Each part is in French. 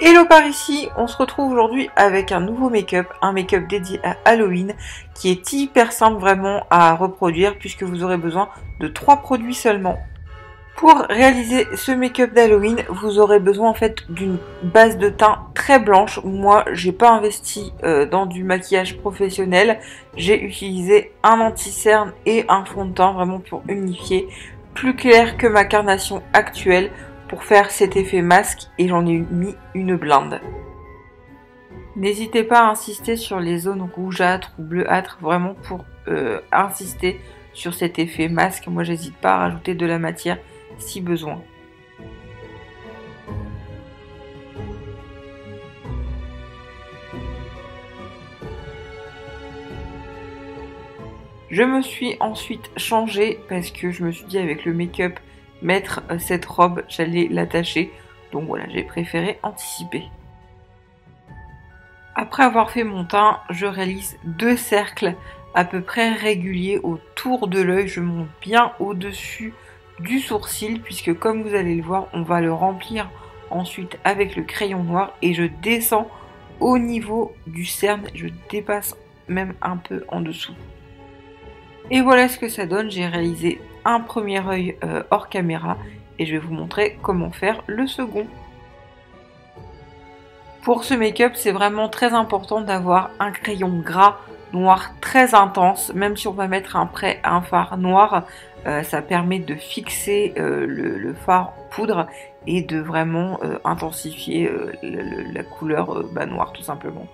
Hello par ici, on se retrouve aujourd'hui avec un nouveau make-up, un make-up dédié à Halloween qui est hyper simple vraiment à reproduire puisque vous aurez besoin de 3 produits seulement. Pour réaliser ce make-up d'Halloween, vous aurez besoin en fait d'une base de teint très blanche. Moi, j'ai pas investi dans du maquillage professionnel, j'ai utilisé un anti-cerne et un fond de teint vraiment pour unifier, plus clair que ma carnation actuelle, pour faire cet effet masque, et j'en ai mis une blinde. N'hésitez pas à insister sur les zones rougeâtres ou bleuâtres, vraiment pour insister sur cet effet masque. Moi, j'hésite pas à rajouter de la matière si besoin. Je me suis ensuite changée parce que je me suis dit avec le make-up mettre cette robe, j'allais l'attacher. Donc voilà, j'ai préféré anticiper. Après avoir fait mon teint, je réalise 2 cercles à peu près réguliers autour de l'œil. Je monte bien au-dessus du sourcil puisque comme vous allez le voir, on va le remplir ensuite avec le crayon noir et je descends au niveau du cerne. Je dépasse même un peu en dessous. Et voilà ce que ça donne. J'ai réalisé un premier œil hors caméra et je vais vous montrer comment faire le second. Pour ce make-up, c'est vraiment très important d'avoir un crayon gras noir très intense. Même si on va mettre un fard noir, ça permet de fixer le fard poudre et de vraiment intensifier la couleur noire tout simplement.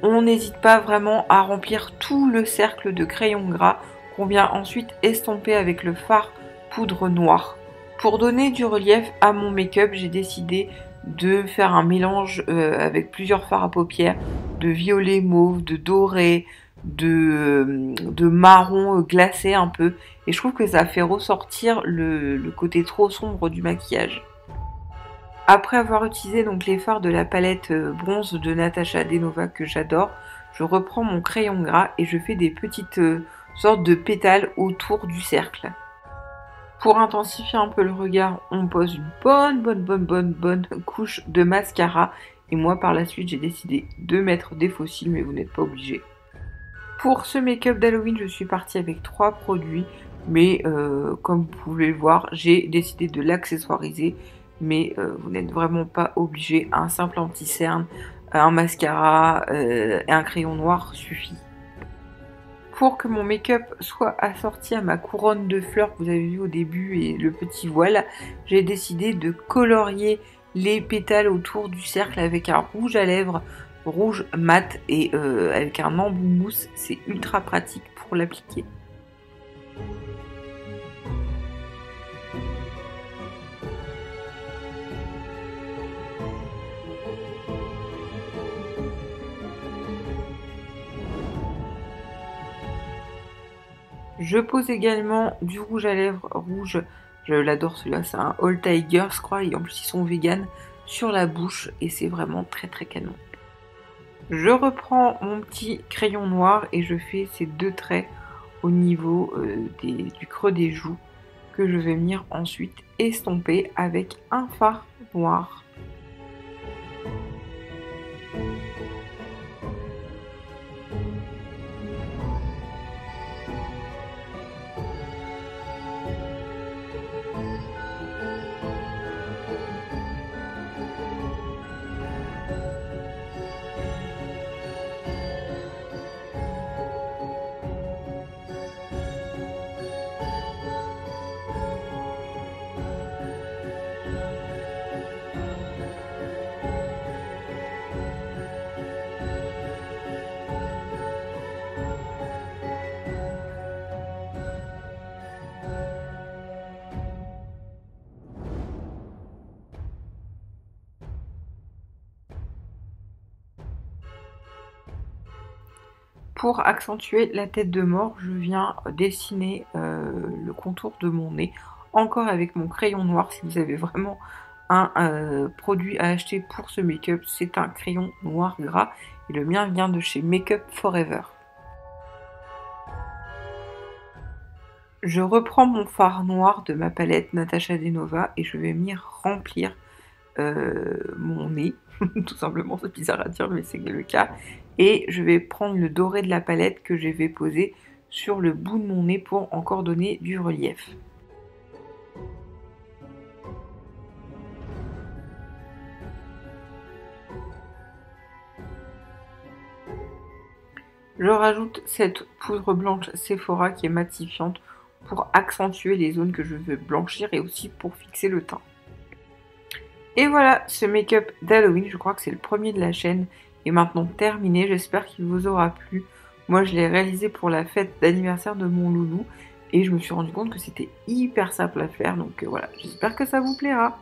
On n'hésite pas vraiment à remplir tout le cercle de crayon gras qu'on vient ensuite estomper avec le fard poudre noir. Pour donner du relief à mon make-up, j'ai décidé de faire un mélange avec plusieurs fards à paupières, de violet mauve, de doré, de marron glacé un peu. Et je trouve que ça fait ressortir le côté trop sombre du maquillage. Après avoir utilisé donc les fards de la palette bronze de Natasha Denova que j'adore, je reprends mon crayon gras et je fais des petites sortes de pétales autour du cercle. Pour intensifier un peu le regard, on pose une bonne couche de mascara. Et moi par la suite j'ai décidé de mettre des faux cils, mais vous n'êtes pas obligés. Pour ce make-up d'Halloween, je suis partie avec 3 produits. Mais comme vous pouvez le voir, j'ai décidé de l'accessoiriser. Mais vous n'êtes vraiment pas obligé. Un simple anti-cerne, un mascara et un crayon noir suffit. Pour que mon make-up soit assorti à ma couronne de fleurs que vous avez vu au début et le petit voile, j'ai décidé de colorier les pétales autour du cercle avec un rouge à lèvres rouge mat et avec un embout mousse. C'est ultra pratique pour l'appliquer. Je pose également du rouge à lèvres rouge, je l'adore celui-là, c'est un All Tiger je crois, et en plus ils sont vegan, sur la bouche et c'est vraiment très canon. Je reprends mon petit crayon noir et je fais ces 2 traits au niveau du creux des joues que je vais venir ensuite estomper avec un fard noir. Pour accentuer la tête de mort, je viens dessiner le contour de mon nez, encore avec mon crayon noir. Si vous avez vraiment un produit à acheter pour ce make-up, c'est un crayon noir gras. Et le mien vient de chez Make-up Forever. Je reprends mon fard noir de ma palette Natasha Denova et je vais venir remplir mon nez, tout simplement, c'est bizarre à dire mais c'est le cas. Et je vais prendre le doré de la palette que je vais poser sur le bout de mon nez pour encore donner du relief. Je rajoute cette poudre blanche Sephora qui est matifiante pour accentuer les zones que je veux blanchir et aussi pour fixer le teint. Et voilà, ce make-up d'Halloween, je crois que c'est le premier de la chaîne, est maintenant terminé. J'espère qu'il vous aura plu. Moi, je l'ai réalisé pour la fête d'anniversaire de mon loulou et je me suis rendu compte que c'était hyper simple à faire. Donc voilà, j'espère que ça vous plaira.